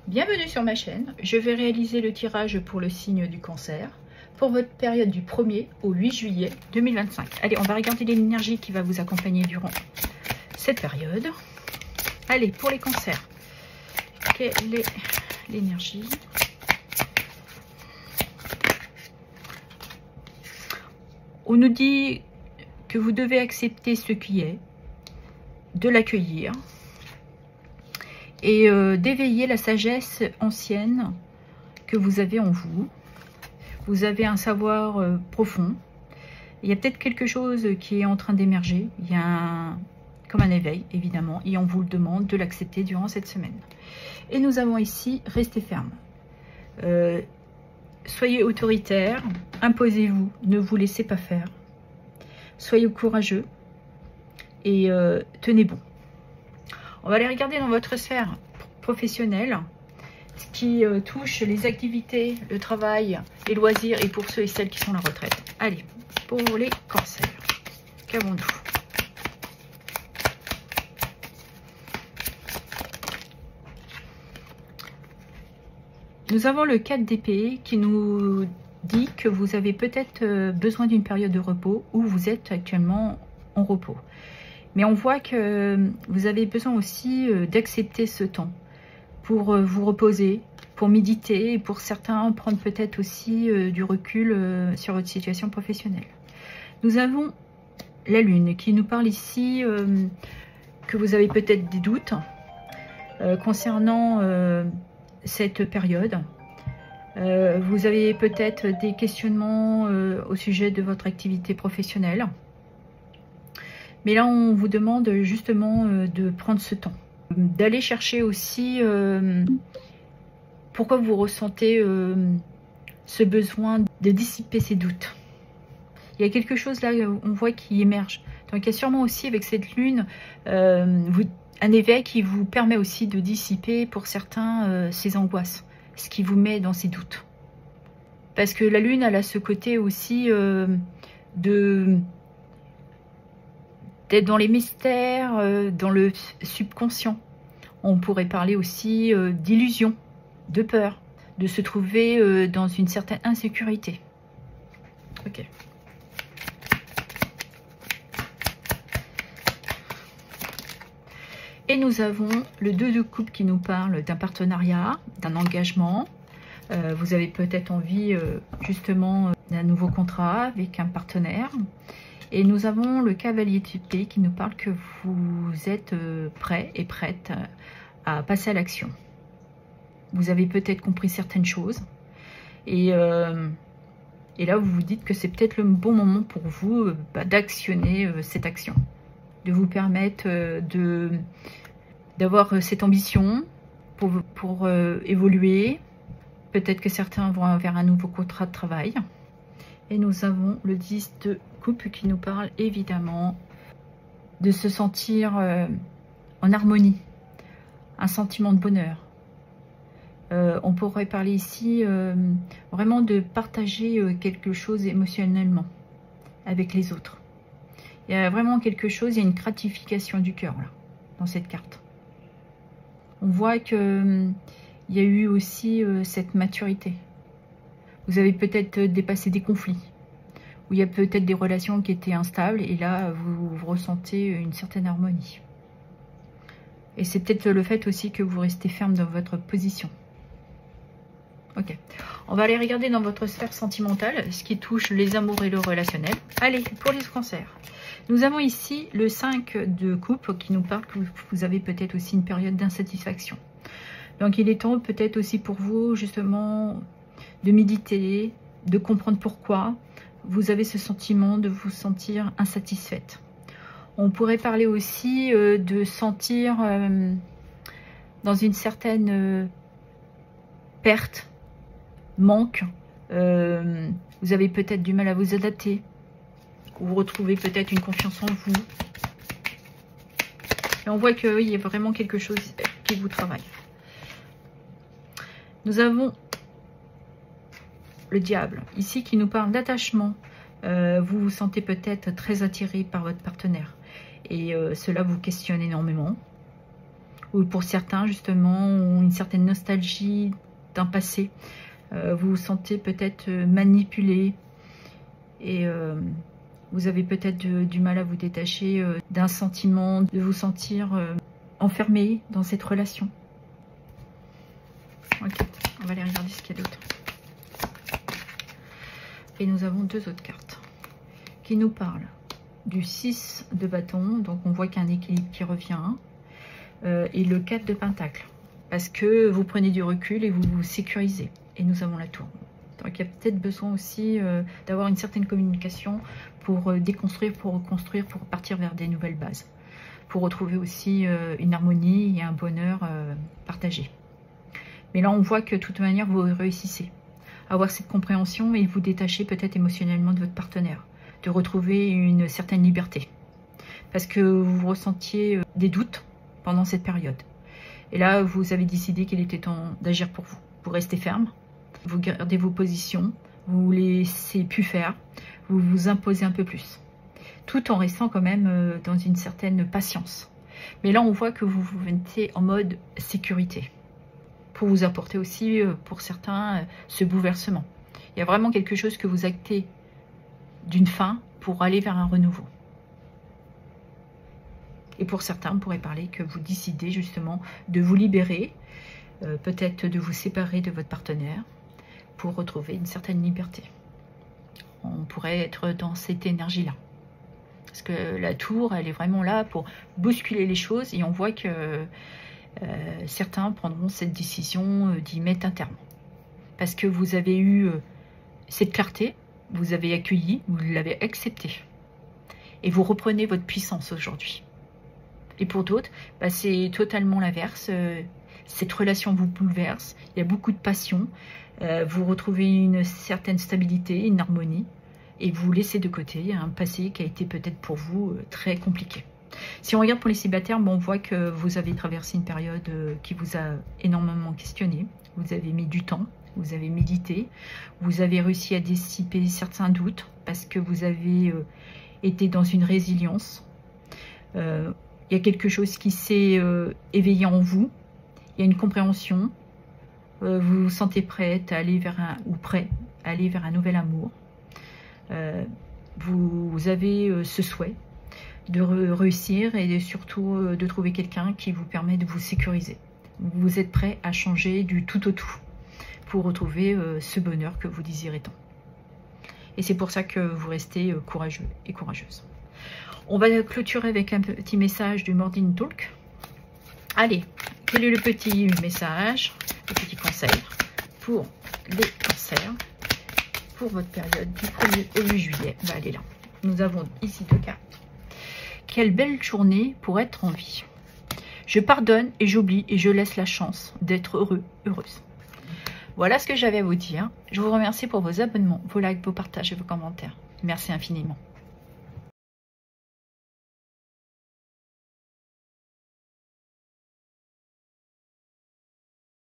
Bienvenue sur ma chaîne. Je vais réaliser le tirage pour le signe du cancer pour votre période du 1er au 8 juillet 2025. Allez, on va regarder l'énergie qui va vous accompagner durant cette période. Allez, pour les cancers, quelle est l'énergie? On nous dit que vous devez accepter ce qui est, de l'accueillir et d'éveiller la sagesse ancienne que vous avez en vous. Vous avez un savoir profond. Il y a peut-être quelque chose qui est en train d'émerger. Il y a comme un éveil, évidemment, et on vous le demande de l'accepter durant cette semaine. Et nous avons ici, restez ferme. Soyez autoritaire, imposez-vous, ne vous laissez pas faire. Soyez courageux et tenez bon. On va aller regarder dans votre sphère professionnelle ce qui touche les activités, le travail, les loisirs et pour ceux et celles qui sont à la retraite. Allez, pour les cancers, qu'avons-nous? Nous avons le 4 d'épée qui nous dit que vous avez peut-être besoin d'une période de repos ou vous êtes actuellement en repos. Mais on voit que vous avez besoin aussi d'accepter ce temps pour vous reposer, pour méditer et pour certains prendre peut-être aussi du recul sur votre situation professionnelle. Nous avons la Lune qui nous parle ici que vous avez peut-être des doutes concernant cette période. Vous avez peut-être des questionnements au sujet de votre activité professionnelle. Mais là, on vous demande justement de prendre ce temps. D'aller chercher aussi pourquoi vous ressentez ce besoin de dissiper ces doutes. Il y a quelque chose là, on voit, qui émerge. Donc il y a sûrement aussi avec cette lune un éveil qui vous permet aussi de dissiper pour certains ces angoisses, ce qui vous met dans ces doutes. Parce que la lune, elle a ce côté aussi d'être dans les mystères, dans le subconscient. On pourrait parler aussi d'illusion, de peur, de se trouver dans une certaine insécurité. Ok. Et nous avons le 2 de coupe qui nous parle d'un partenariat, d'un engagement. Vous avez peut-être envie justement d'un nouveau contrat avec un partenaire. Et nous avons le cavalier d'épée qui nous parle que vous êtes prêt et prête à passer à l'action. Vous avez peut-être compris certaines choses. Et là, vous vous dites que c'est peut-être le bon moment pour vous d'actionner cette action. De vous permettre d'avoir cette ambition pour évoluer. Peut-être que certains vont vers un nouveau contrat de travail. Et nous avons le 10 de coupe qui nous parle évidemment de se sentir en harmonie, un sentiment de bonheur. On pourrait parler ici vraiment de partager quelque chose émotionnellement avec les autres. Il y a vraiment quelque chose, il y a une gratification du cœur là, dans cette carte. On voit qu'il y a eu aussi cette maturité. Vous avez peut-être dépassé des conflits, où il y a peut-être des relations qui étaient instables, et là, vous ressentez une certaine harmonie. Et c'est peut-être le fait aussi que vous restez ferme dans votre position. Ok. On va aller regarder dans votre sphère sentimentale, ce qui touche les amours et le relationnel. Allez, pour les cancers. Nous avons ici le 5 de coupe qui nous parle que vous avez peut-être aussi une période d'insatisfaction. Donc il est temps peut-être aussi pour vous justement de méditer, de comprendre pourquoi vous avez ce sentiment de vous sentir insatisfaite. On pourrait parler aussi de sentir dans une certaine perte, manque. Vous avez peut-être du mal à vous adapter. Vous retrouvez peut-être une confiance en vous. Et on voit qu'il y a vraiment quelque chose qui vous travaille. Nous avons le diable, ici, qui nous parle d'attachement. Vous vous sentez peut-être très attiré par votre partenaire. Et cela vous questionne énormément. ou pour certains justement ont une certaine nostalgie d'un passé. Vous vous sentez peut-être manipulé et vous avez peut-être du mal à vous détacher d'un sentiment, de vous sentir enfermé dans cette relation. Ok, on va aller regarder ce qu'il y a d'autre. Et nous avons deux autres cartes qui nous parlent du 6 de bâton, donc on voit qu'il y a un équilibre qui revient, et le 4 de pentacle, parce que vous prenez du recul et vous vous sécurisez. Et nous avons la tour. Donc il y a peut-être besoin aussi d'avoir une certaine communication pour déconstruire, pour reconstruire, pour partir vers des nouvelles bases, pour retrouver aussi une harmonie et un bonheur partagé. Mais là on voit que de toute manière vous réussissez à avoir cette compréhension et vous détachez peut-être émotionnellement de votre partenaire, de retrouver une certaine liberté, parce que vous ressentiez des doutes pendant cette période. Et là vous avez décidé qu'il était temps d'agir pour vous. Vous restez ferme, vous gardez vos positions, vous ne laissez plus faire, vous vous imposez un peu plus, tout en restant quand même dans une certaine patience. Mais là on voit que vous vous mettez en mode sécurité, pour vous apporter aussi, pour certains, ce bouleversement. Il y a vraiment quelque chose que vous actez d'une fin pour aller vers un renouveau. Et pour certains, on pourrait parler que vous décidez justement de vous libérer, peut-être de vous séparer de votre partenaire pour retrouver une certaine liberté. On pourrait être dans cette énergie-là. Parce que la tour, elle est vraiment là pour bousculer les choses et on voit que certains prendront cette décision d'y mettre un terme. Parce que vous avez eu cette clarté, vous avez accueilli, vous l'avez accepté. Et vous reprenez votre puissance aujourd'hui. Et pour d'autres, bah, c'est totalement l'inverse. Cette relation vous bouleverse, il y a beaucoup de passion, vous retrouvez une certaine stabilité, une harmonie, et vous laissez de côté un passé qui a été peut-être pour vous très compliqué. Si on regarde pour les célibataires, bon, on voit que vous avez traversé une période qui vous a énormément questionné, vous avez mis du temps, vous avez médité, vous avez réussi à dissiper certains doutes parce que vous avez été dans une résilience. Il y a quelque chose qui s'est éveillé en vous, il y a une compréhension, vous vous sentez prête à aller vers prêt à aller vers un nouvel amour. Vous avez ce souhait de réussir et surtout de trouver quelqu'un qui vous permet de vous sécuriser. Vous êtes prêt à changer du tout au tout pour retrouver ce bonheur que vous désirez tant. Et c'est pour ça que vous restez courageux et courageuse. On va clôturer avec un petit message du Morning Talk. Allez, quel est le petit message, le petit conseil pour les cancers pour votre période du 1er au 8 juillet? On va aller là. Nous avons ici deux cartes. Quelle belle journée pour être en vie. Je pardonne et j'oublie et je laisse la chance d'être heureux, heureuse. Voilà ce que j'avais à vous dire. Je vous remercie pour vos abonnements, vos likes, vos partages et vos commentaires. Merci infiniment.